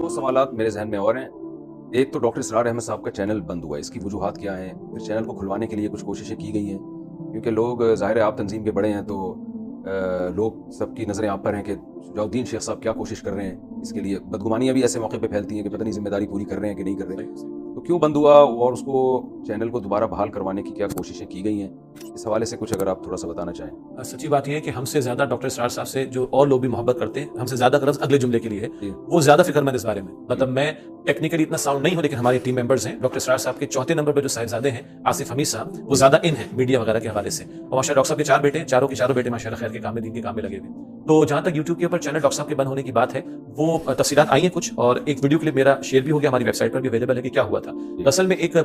دو سوالات میرے ذہن میں اور ہیں. ایک تو ڈاکٹر اسرار احمد صاحب کا چینل بند ہوا ہے، اس کی وجوہات کیا ہیں؟ پھر چینل کو کھلوانے کے لیے کچھ کوششیں کی گئی ہیں، کیونکہ لوگ ظاہر ہے آپ تنظیم کے بڑے ہیں تو لوگ سب کی نظریں آپ پر ہیں کہ شجاع الدین شیخ صاحب کیا کوشش کر رہے ہیں. اس کے لیے بدگمانیاں بھی ایسے موقع پہ پھیلتی ہیں کہ پتہ نہیں ذمہ داری پوری کر رہے ہیں کہ نہیں کر رہے ہیں. تو کیوں بند ہوا اور اس کو چینل کو دوبارہ بحال کروانے کی کیا کوششیں کی گئی ہیں؟ اس حوالے سے کچھ اگر آپ تھوڑا سا بتانا چاہیں. سچی بات یہ ہے کہ ہم سے زیادہ ڈاکٹر اسرار صاحب سے جو اور لوگ بھی محبت کرتے ہیں، ہم سے زیادہ غرض اگلے جملے کے لیے ہے، وہ زیادہ فکر مند اس بارے میں. مطلب میں ٹیکنیکلی اتنا ساؤنڈ نہیں ہوں، لیکن ہمارے ٹیم ممبرز ہیں. ڈاکٹر اسرار صاحب کے چوتھے نمبر پہ جو صاحبزادے ہیں آصف حمید صاحب، وہ زیادہ ان ہیں میڈیا وغیرہ کے حوالے سے. اور ماشاء اللہ ڈاکٹر صاحب کے 4 بیٹے ہیں، چاروں کے چاروں بیٹے ماشاء اللہ خیر کے کام میں، دین کے کام میں لگے ہوئے. تو جہاں تک یوٹیوب کے اوپر چینل ڈاکٹر صاحب کے بند ہونے کی بات ہے، وہ تفصیلات آئی ہیں کچھ، اور ایک ویڈیو کلپ میرا شیئر بھی ہو گیا، ہماری ویب سائٹ پر بھی اویلیبل ہے کہ کیا ہوا تھا. اصل میں ایک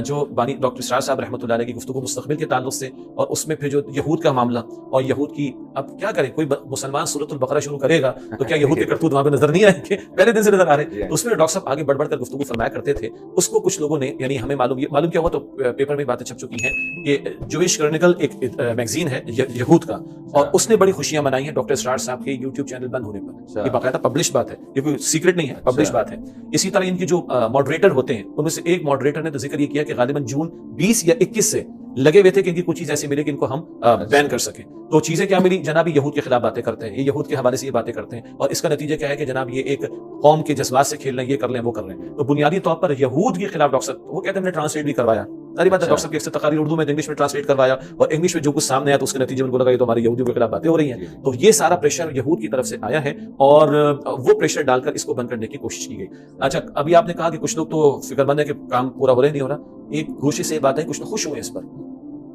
جو بانی ڈاکٹر اسرار صاحب رحمۃ اللہ علیہ کی گفتگو مستقبل کے تعلق سے، اور اس میں پھر جو یہود کا معاملہ اور یہود کی، اب کیا کرے کوئی مسلمان سورۃ البقرہ شروع کرے گا تو کیا یہود کے کرتوت وہاں پہ نظر نہیں آئیں گے؟ پہلے دن سے نظر آ رہے ہیں. تو اس میں ڈاکٹر صاحب آگے بڑھ کر گفتگو فرمایا کرتے تھے. اس کو کچھ لوگوں نے، یعنی ہمیں معلوم کیا ہوا، تو پیپر میں باتیں چھپ چکی ہیں کہ جوئش کرونیکل ایک میگزین ہے یہود کا، اور اس نے بڑی خوشیاں منائی ہیں ڈاکٹر اسرار صاحب کے یوٹیوب چینل بند ہونے پر. یہ باقاعدہ پبلش بات ہے، یہ کوئی سیکرٹ نہیں ہے، پبلش بات ہے. اسی طرح ان کے جو ماڈریٹر ہوتے ہیں، ان میں سے ایک ماڈریٹر نے تو ذکر یہ کیا کہ غالباً جون 20 یا 21 سے لگے ہوئے تھے کہ ان کی کچھ چیز ایسی ملے کہ ان کو ہم بین کر سکیں. تو چیزیں کیا ملی جناب؟ یہ یہود کے خلاف باتیں کرتے ہیں، یہ یہود کے حوالے سے یہ باتیں کرتے ہیں، اور اس کا نتیجہ کیا ہے کہ جناب یہ ایک قوم کے جذبات سے کھیل رہے ہیں، یہ کر لیں وہ کر رہے ہیں. تو بنیادی طور پر یہود کے خلاف ڈاکٹر صاحب وہ کہتے ہیں ہم نے ٹرانسلیٹ بھی کروایا. ساری بات ہے، ڈاکٹر صاحب کی اکثر تقاریر اردو میں انگلش میں ٹرانسلیٹ کروایا، اور انگلش میں جو کچھ سامنے آیا تو اس کے نتیجے میں ان کو لگا یہ تو ہمارے یہودیوں کے خلاف باتیں ہو رہی ہیں. تو یہ سارا پریشر یہود کی طرف سے آیا ہے، اور وہ پریشر ڈال کر اس کو بند کرنے کی کوشش کی گئی. اچھا، ابھی آپ نے کہا کہ کچھ لوگ تو فکر مند ہے کہ کام پورا ہو رہا نہیں ہو رہا. ایک گوشے سے بات ہے، کچھ لوگ خوش ہوئے اس پر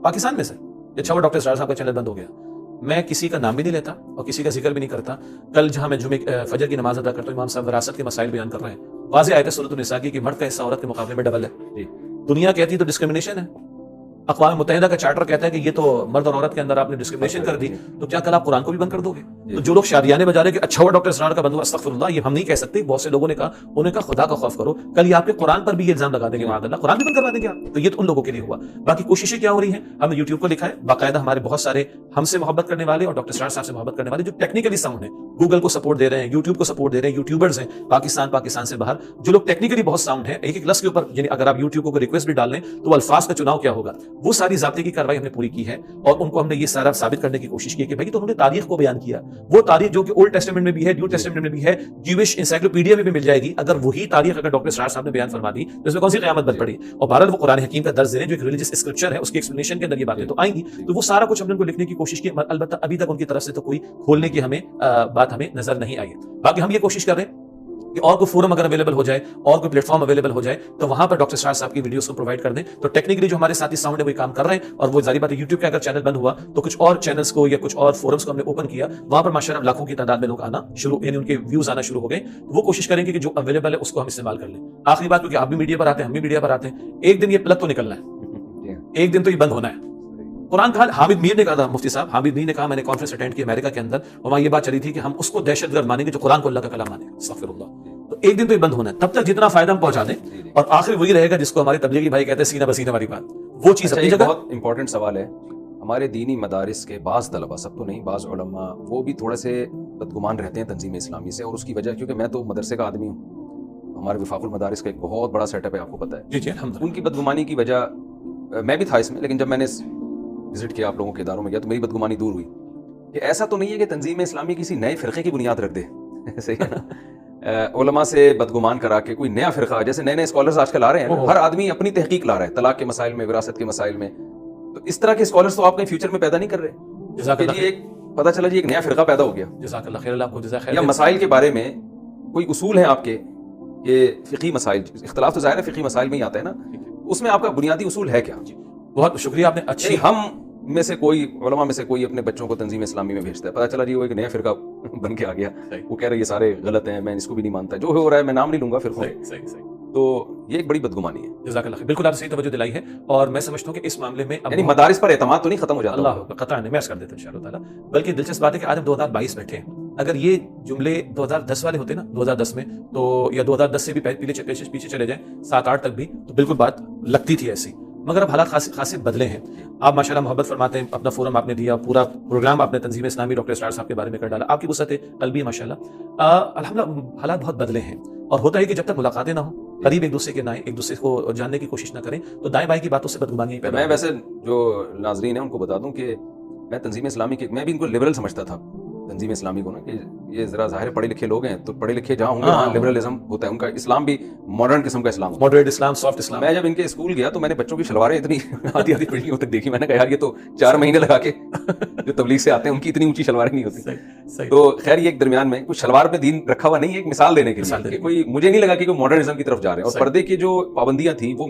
پاکستان میں سے. اچھا وہ ڈاکٹر اسرار صاحب کا چینل بند ہو گیا. میں کسی کا نام بھی نہیں لیتا اور کسی کا ذکر بھی نہیں کرتا. کل جہاں میں جمعے فجر کی نماز ادا کرتا ہوں، امام صاحب وراثت کے مسائل بیان کر رہے ہیں. واضح آیت ہے سورۃ النساء کی کہ مرد کا حصہ عورت کے مقابلے میں ڈبل ہے. دنیا کہتی ہے تو ڈسکرمنیشن ہے. اقوام متحدہ کا چارٹر کہتا ہے کہ یہ تو مرد اور عورت کے اندر آپ نے ڈسکرمنیشن کر دی. تو کیا کل آپ قرآن کو بھی بند کر دو گے؟ تو جو لوگ شادیانے بجا رہے کہ اچھا ہوا ڈاکٹر اسرار کا بند ہوا، استغفر اللہ، یہ ہم نہیں کہہ سکتے. بہت سے لوگوں نے کہا، انہوں نے کہا خدا کا خوف کرو، کل یہ آپ کے قرآن پر بھی یہ الزام لگا دیں گے، معاذ اللہ قرآن بھی بند کروا دیں گے آپ. تو یہ تو ان لوگوں کے لیے ہوا. باقی کوششیں کیا ہو رہی ہیں؟ ہم نے یوٹیوب کو لکھا ہے، باقاعدہ ہمارے بہت سارے ہم سے محبت کرنے والے اور ڈاکٹر اسرار صاحب سے محبت کرنے والے جو ٹیکنیکلی ساؤنڈ ہیں، گوگل کو سپورٹ دے رہے ہیں، یوٹیوب کو سپورٹ دے رہے ہیں، یوٹیوبرز ہیں پاکستان سے باہر جو لوگ ٹیکنیکلی بہت ساؤنڈ ہیں. ایک لفظ کے اوپر، یعنی اگر آپ یوٹیوب کو ریکویسٹ بھی ڈال لیں تو الفاظ کا چناؤ کیا ہوگا، وہ ساری ضابطے کی کارروائی ہم نے پوری کی ہے. اور ان کو ہم نے یہ سارا ثابت کرنے کی کوشش کی کہ بھائی تو انہوں نے تاریخ کو بیان کیا، وہ تاریخ جو کہ اولڈ ٹیسٹمنٹ میں بھی ہے، نیو ٹیسٹمنٹ میں بھی ہے، جیوش انسائکلوپیڈیا میں بھی مل جائے گی. اگر وہی تاریخ اگر ڈاکٹر اسرار صاحب نے بیان فرما دی تو اس میں کون سی قیامت بن پڑی؟ اور بہرحال وہ قرآن حکیم کا درس دے رہے ہیں جو ایک ریلیجس اسکرپچر ہے، اس کی ایکسپلینیشن کے اندر یہ باتیں تو آئیں گی. تو وہ سارا کچھ ہم نے ان کو لکھنے کی کوشش کی. البتہ ابھی تک ان کی طرف سے تو کوئی کھولنے کی ہمیں بات ہمیں نظر نہیں آئی ہے. باقی ہم یہ کوشش کر رہے ہیں کہ اور کوئی فورم اگر اویلیبل ہو جائے اور کوئی پلیٹ فارم اویلیبل ہو جائے تو وہاں پر ڈاکٹر اسرار صاحب کی ویڈیوز کو پرووائڈ کر دیں. تو ٹیکنیکلی جو ہمارے ساتھی ساؤنڈ ہے وہ کام کر رہے ہیں، اور وہ ظاہر بات ہے یوٹیوب کا اگر چینل بند ہوا تو کچھ اور چینلز کو یا کچھ اور فورمز کو ہم نے اوپن کیا، وہاں پر ماشاءاللہ لاکھوں کی تعداد میں لوگ آنا شروع، یعنی ان کے ویوز آنا شروع ہو گئے. وہ کوشش کریں گے کہ جو اویلیبل ہے اس کو ہم استعمال کر لیں. آخری بات، کیونکہ آپ بھی میڈیا پر آتے ہیں، ہم بھی میڈیا پر آتے ہیں، ایک دن یہ پلک تو نکلنا ہے، ایک دن تو یہ بند ہونا ہے. قرآن کا حامد میر نے کہا تھا، مفتی صاحب حامد میر نے کہا، میں نے کانفرنس اٹینڈ کی امریکہ کے اندر، اور وہاں یہ بات چلی تھی کہ ہم اس کو دہشت گرد مانیں گے جو قرآن کو اللہ کا کلام مانے گا. استغفر اللہ. تو ایک دن تو یہ بند ہونا ہے. تب تک جتنا فائدہ ہم پہنچا دیں، اور آخر وہی رہے گا جس کو ہمارے تبلیغی بھائی کہتے ہیں سینہ بسینہ والی بات، وہ چیز اپنی جگہ. بہت امپورٹنٹ سوال ہے. ہمارے دینی مدارس کے بعض طلبہ، سب تو نہیں، بعض علماء وہ بھی تھوڑے سے بدگمان رہتے ہیں تنظیم اسلامی سے، اور اس کی وجہ، کیونکہ میں تو مدرسے کا آدمی ہوں، ہمارے وفاق المدارس کا ایک بہت بڑا سیٹ اپ ہے، آپ کو پتہ ہے. جی جی الحمدللہ. ان کی بدگمانی کی وجہ، میں بھی تھا اس میں، لیکن جب میں نے وزٹ کیا آپ لوگوں کے اداروں میں گیا تو میری بدگمانی دور ہوئی کہ ایسا تو نہیں ہے کہ تنظیم اسلامی کسی نئے فرقے کی بنیاد رکھ دے. صحیح ہے نا؟ علماء سے بدگمان کرا کے کوئی نیا فرقہ، جیسے نئے اسکالرز آج کل آ رہے ہیں، ہر آدمی اپنی تحقیق لا رہا ہے طلاق کے مسائل میں، وراثت کے مسائل میں. تو اس طرح کے اسکالرز تو آپ کہیں فیوچر میں پیدا نہیں کر رہے. جزاک اللہ. ایک پتہ چلا جی ایک نیا فرقہ پیدا ہو گیا. جزاک اللہ خیر. اللہ آپ کو جزاک خیر. یا مسائل کے بارے میں کوئی اصول ہیں آپ کے کہ فقہی مسائل، اختلاف تو ظاہر ہے فقہی مسائل میں ہی آتا ہے نا، اس میں آپ کا بنیادی اصول ہے کیا؟ بہت شکریہ، آپ نے اچھی. ہم میں سے کوئی علماء میں سے کوئی اپنے بچوں کو تنظیم اسلامی میں بھیجتا ہے، پتہ چلا جی وہ ایک نیا فرقہ بن کے آ گیا، وہ کہہ رہے یہ سارے غلط ہیں، میں اس کو بھی نہیں مانتا، جو ہو رہا ہے میں نام نہیں لوں گا فرقوں. تو یہ ایک بڑی بدگمانی ہے. جزاک اللہ خیر. بالکل آپ نے صحیح توجہ دلائی ہے، اور میں سمجھتا ہوں کہ اس معاملے میں یعنی مدارس پر اعتماد تو نہیں ختم ہو جاتا؟ اللہ قطعا نہیں، میں عرض کر دیتا ہوں انشاءاللہ تعالیٰ. بلکہ دلچسپ بات ہے کہ آج ہم 2022 بیٹھے ہیں. اگر یہ جملے 2010 والے ہوتے نا، 2010 میں تو، یا 2010 سے بھی پیچھے چلے جائیں 7-8 تک بھی، تو بالکل بات لگتی تھی ایسی. مگر اب حالات خاصے بدلے ہیں. آپ ماشاءاللہ محبت فرماتے ہیں، اپنا فورم آپ نے دیا، پورا پروگرام آپ نے تنظیم اسلامی ڈاکٹر اسرار صاحب کے بارے میں کر ڈالا، آپ کی وسعت قلبی ماشاءاللہ. الحمدللہ حالات بہت بدلے ہیں. اور ہوتا ہے کہ جب تک ملاقاتیں نہ ہوں، قریب ایک دوسرے کے نہ آئیں، ایک دوسرے کو جاننے کی کوشش نہ کریں، تو دائیں بائیں کی باتوں سے بدگمانیاں پیدا میں ہوتی ہیں۔ ویسے جو ناظرین ہیں ان کو بتا دوں کہ میں تنظیم اسلامی کے میں بھی ان کو لبرل سمجھتا تھا، تنظیم اسلامی کو نا، کہ یہ ذرا ظاہر پڑھے لکھے لوگ ہیں، تو پڑھے لکھے جہاں ہوں گے وہاں لبرلزم ہوتا ہے، ان کا اسلام بھی ماڈرن قسم کا اسلام ہوتا ہے، ماڈریٹ اسلام، سافٹ اسلام۔ میں جب ان کے اسکول گیا تو میں نے بچوں کی شلواریں اتنی آدھی آدھی پڑھیوں تک دیکھی، میں نے کہا یار یہ تو 4 مہینے لگا کے جو تبلیغ سے آتے ہیں ان کی اتنی اونچی شلواریں نہیں ہوتی۔ تو خیر یہ ایک درمیان میں کچھ شلوار پہ دین رکھا ہوا نہیں ہے، ایک مثال دینے کے لیے، کہ کوئی مجھے نہیں لگا کہ کوئی ماڈرنزم کی طرف جا رہے ہیں، اور پردے کی جو پابندیاں تھیں وہ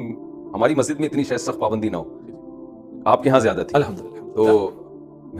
ہماری مسجد میں اتنی شاید سخت پابندی نہ ہو، آپ کے یہاں زیادہ تھی الحمدللہ۔ تو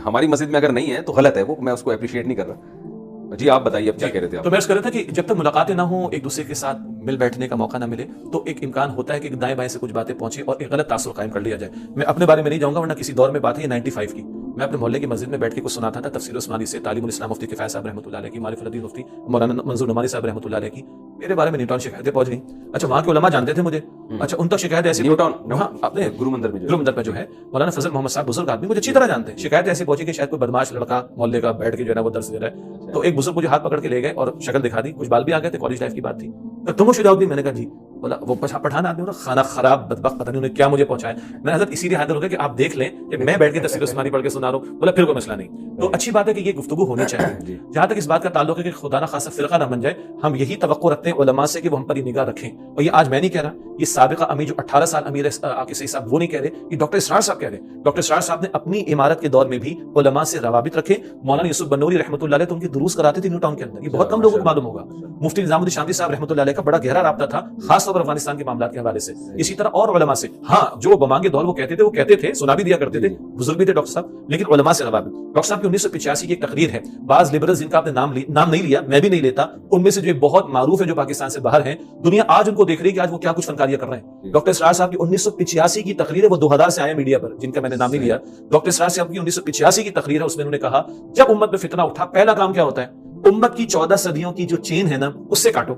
ہماری مسجد میں اگر نہیں ہے تو غلط ہے وہ، میں اس کو اپریشیٹ نہیں کر رہا۔ جی آپ بتائیے اب کیا کہہ رہے تھے آپ؟ تو میں اس کر رہا تھا کہ جب تک ملاقاتیں نہ ہوں، ایک دوسرے کے ساتھ مل بیٹھنے کا موقع نہ ملے، تو ایک امکان ہوتا ہے کہ دائیں بائیں سے کچھ باتیں پہنچیں اور ایک غلط تاثر قائم کر لیا جائے۔ میں اپنے بارے میں نہیں جاؤں گا، ورنہ کسی دور میں بات ہے یہ 95 کی، میں اپنے محلے کی مسجد میں بیٹھ کے کچھ سناتا تھا تفسیر عثمانی سے، تعلیم الاسلام مفتی کفایت صاحب رحمۃ اللہ علیہ کی، معرف الدین مفتی مولانا منظور نعمانی صاحب رحمۃ اللہ علیہ کی، میرے بارے میں نیوٹن شکایتیں پہنچ گئیں۔ اچھا وہاں کے علماء جانتے تھے مجھے، اچھا ان تک شکایت ایسی نیوٹن ہاں اپنے گرو مندر میں جو ہے مولانا فضل محمد صاحب بزرگ آدمی مجھے اچھی طرح جانتے ہیں، شکایت ایسی پہنچی کہ شاید کوئی بدماش لڑکا محلے کا بیٹھ کے جو ہے نا وہ درس دے رہا ہے، تو ایک بزرگ مجھے ہاتھ پکڑ کے لے گئے اور شکل دکھا دی، کچھ بال بھی آ گئے تھے، کالج لائف کی بات تھی، تم ہو شجاع الدین؟ میں نے کہا جی۔ بولا وہ پٹھان آدمی ہونا، کھانا خراب بدبخت، پتہ نہیں انہیں کیا مجھے پہنچایا۔ میں حضرت اسی لیے حاضر ہو گیا کہ آپ دیکھ لیں کہ میں بیٹھ کے تفسیر عثمانی پڑھ کے سنا رہا ہوں۔ بولا پھر کوئی مسئلہ نہیں، تو اچھی بات ہے کہ یہ گفتگو ہونی چاہیے۔ جہاں تک اس بات کا تعلق ہے کہ خدا نہ خاصہ فرقہ نہ بن جائے، ہم یہی توقع رکھتے ہیں علماء سے کہ وہ ہم پر نگاہ رکھیں، اور یہ آج میں نہیں کہہ رہا، یہ سابقہ امیر جو 18 سال امیر آکے صحیح صاحب وہ نہیں کہہ رہے، یہ ڈاکٹر اسرار صاحب کہہ رہے ہیں۔ ڈاکٹر اسرار صاحب نے اپنی عمارت کے دور میں بھی علماء سے روابط رکھے۔ مولانا یوسف بنوری رحمۃ اللہ علیہ تو ان کی دروس کراتے تھے نیو ٹاؤن کے اندر، یہ بہت کم لوگوں کو معلوم ہوگا۔ مفتی نظام الدین شاملی صاحب رحمۃ اللہ علیہ کا بڑا گہرا رابطہ تھا، خاص طور پر افغانستان کے معاملات کے حوالے سے، اسی طرح اور علماء سے۔ ہاں جو بمانگے دور وہ کہتے تھے، سنا بھی دیا کرتے تھے، بزرگ بھی تھے ڈاکٹر صاحب، لیکن علماء سے روابط۔ ڈاکٹر صاحب کی 1985 کی ایک تقریر ہے، بعض لبرلز جن کا آپ نے نام نہیں لیا، میں بھی نہیں لیتا، ان میں سے جو بہت معروف ہے جو پاکستان سے باہر ہیں، دنیا آج ان کو دیکھ رہی ہے کہ آج وہ کیا کچھ فنکاریاں کر رہے ہیں۔ ڈاکٹر اسرار صاحب کی 1985 کی تقریر ہے، وہ 2000 سے آئے میڈیا پر، جن کا میں نے نام نہیں لیا۔ ڈاکٹر اسرار صاحب کی 1985 کی تقریر ہے، اس میں انہوں نے کہا جب امت میں فتنہ اٹھا پہلا کام کیا ہوتا ہے؟ امت کی 14 صدیوں کی جو چین ہے نا اس سے کاٹو،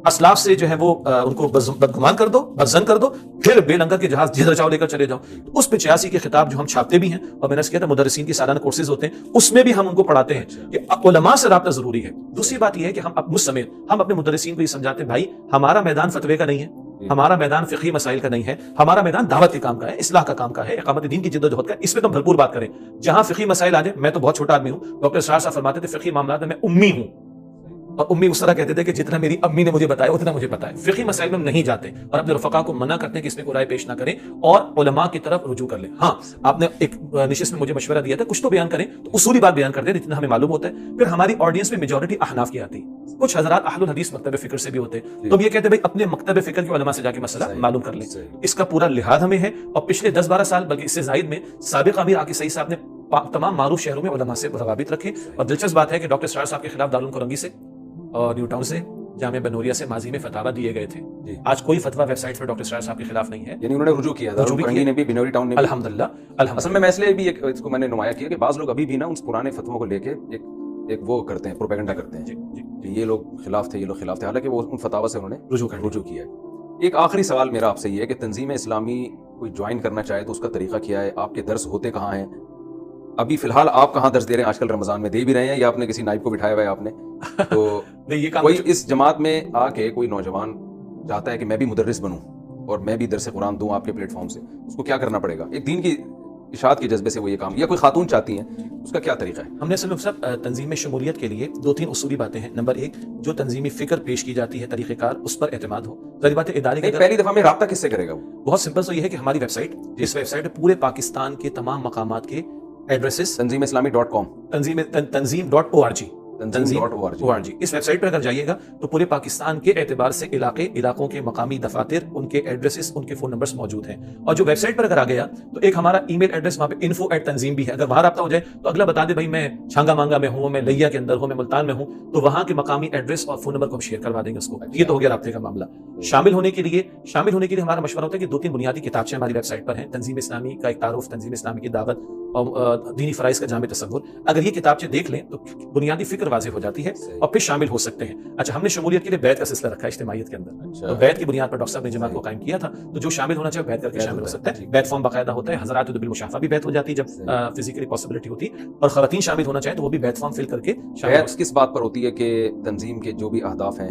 اسلاف سے جو ہے وہ ان کو بدگمان کر دو، بدظن کر دو، پھر بے لنگر کے جہاز جدھر چاہو لے کر چلے جاؤ۔ اس پہ 86 کے خطاب جو ہم چھاپتے بھی ہیں، اور میں نے کہا تھا مدرسین کی سالانہ کورسز ہوتے ہیں، اس میں بھی ہم ان کو پڑھاتے ہیں کہ علماء سے رابطہ ضروری ہے۔ دوسری بات یہ ہے کہ ہم مجھ سمیت ہم اپنے مدرسین کو یہ سمجھاتے ہیں بھائی ہمارا میدان فتوے کا نہیں ہے، ہمارا میدان فقہی مسائل کا نہیں ہے، ہمارا میدان دعوت کے کام کا ہے، اصلاح کا کام کا ہے، اقامت دین کی جدوجہد کا ہے، اس پہ تو بھرپور بات کریں۔ جہاں فقہی مسائل آ جائیں، میں تو بہت چھوٹا آدمی ہوں، ڈاکٹر اسرار صاحب فرماتے تھے فقہی معاملات میں امی ہوں، اور امی اس طرح کہتے تھے کہ جتنا میری امی نے مجھے بتایا اتنا مجھے پتا ہے۔ فقہی مسائل میں ہم نہیں جاتے اور اپنے رفقا کو منع کرتے ہیں کہ اس میں کوئی رائے پیش نہ کریں اور علماء کی طرف رجوع کر لیں۔ ہاں آپ نے ایک نشست میں مجھے مشورہ دیا تھا کچھ تو بیان کریں، تو اصولی بات بیان کر دیں جتنا ہمیں معلوم ہوتا ہے۔ پھر ہماری آڈینس میں میجورٹی احناف کی آتی ہے، کچھ حضرات اہل الحدیث مکتب فکر سے بھی ہوتے ہیں، تو یہ کہتے ہیں بھائی اپنے مکتب فکر کے علماء سے جا کے مسئلہ معلوم کر لیں۔ اس کا پورا لحاظ ہمیں ہے، اور پچھلے 10-12 سال بلکہ اس سے زائد میں سابق امیر آکے صحیح صاحب نے تمام معروف شہروں میں علماء سے روابط رکھے۔ اور دلچسپ بات ہے کہ ڈاکٹر اسرار صاحب کے خلاف دارالعلوم کرنگی سے اور نیو ٹاؤن سے، جامعہ بنوریا سے ماضی میں فتاوی دیے گئے تھے۔ آج کوئی فتویٰ ویب سائٹ پر ڈاکٹر اسرار صاحب کے خلاف نہیں ہے، یعنی انہوں نے رجوع کیا، دارالعلوم کرنگی نے بھی، بنوری ٹاؤن نے بھی، الحمدللہ۔ اصل میں اس لیے بھی اس کو میں نے نمایاں کیا کہ بعض لوگ ابھی بھی نا ان پرانے فتووں کو لے کے ایک وہ کرتے ہیں، پروپیگنڈا کرتے ہیں کہ یہ لوگ خلاف تھے، یہ لوگ خلاف تھے، حالانکہ وہ ان فتاوی سے انہوں نے رجوع کیا ہے۔ ایک آخری سوال میرا آپ سے یہ ہے کہ تنظیم اسلامی کوئی جوائن کرنا چاہے تو اس کا طریقہ کیا ہے؟ آپ کے درس ہوتے کہاں ہیں؟ ابھی فی الحال آپ کہاں درس دے رہے ہیں؟ آج کل رمضان میں دے بھی رہے ہیں یا آپ نے کسی نائب کو بٹھایا ہوا ہے آپ نے؟ تو کوئی اس جماعت میں آ کے کوئی نوجوان چاہتا ہے کہ میں بھی مدرس بنوں اور میں بھی درس قرآن دوں آپ کے پلیٹ فارم سے، اس کو کیا کرنا پڑے گا؟ ایک دین کی اشاعت کے جذبے سے وہ یہ کام، یا کوئی خاتون چاہتی ہیں، اس کا کیا طریقہ ہے؟ ہم نے اصل میں صاحب تنظیم شمولیت کے لیے 2-3 اصولی باتیں ہیں۔ نمبر 1، جو تنظیمی فکر پیش کی جاتی ہے، طریقہ کار، اس پر اعتماد ہو۔ ظاہر بات ہے ادارے کا پہلی دفعہ میں رابطہ کس سے کرے گا؟ وہ بہت سمپل سو یہ ہے کہ ہماری ویب سائٹ، اس ویب سائٹ پہ پورے پاکستان کے تمام مقامات کے ایڈریسز، tanzimislammy.com، tanzim.org، اس ویب سائٹ پر اگر جائیے گا تو پورے پاکستان کے اعتبار سے علاقوں کے مقامی دفاتر، ان کے ایڈریسز، ان کے فون نمبرز موجود ہیں۔ اور جو ویب سائٹ پر اگر آ گیا تو ایک ہمارا ای میل ایڈریس وہاں پہ info@tanzim بھی ہے، اگر وہاں رابطہ ہو جائے تو اگلا بتا دے بھائی میں چھانگا مانگا میں ہوں، میں لیا کے اندر ہوں، میں ملتان میں ہوں، تو وہاں کے مقامی ایڈریس اور فون نمبر کو ہم شیئر کروا دیں گے اس کو۔ یہ تو ہو گیا رابطے کا معاملہ۔ شامل ہونے کے لیے ہمارا مشورہ ہوتا ہے کہ 2-3 بنیادی کتابچیں ہماری ویب سائٹ پر ہیں۔ تنظیم اسلامی کا ایک تعارف، تنظیم اسلامی کی دعوت اور دینی فرائض کا جامع تصور، اگر یہ کتابچیں دیکھ لیں تو بنیادی فکر واضح ہو جاتی ہے اور پھر شامل ہو سکتے ہیں۔ اچھا ہم نے شمولیت کے لیے بیعت کا سلسلہ رکھا ہے اجتماعیت کے اندر، تو بیعت کی بنیاد پر ڈاکٹر صاحب نے جماعت کو قائم کیا تھا، تو جو شامل ہونا چاہے بیعت کر کے شامل ہو سکتا ہے۔ بیعت فارم باقاعدہ ہوتا ہے، حضرات بالمشافہ بھی بیعت ہو جاتی ہے جب فزیکلی پاسبلٹی ہوتی، اور خواتین شامل ہونا چاہے تو وہ بھی بیعت فارم فل کر کے شامل۔ بیعت کس بات پر ہوتی ہے کہ تنظیم کے جو بھی اہداف ہیں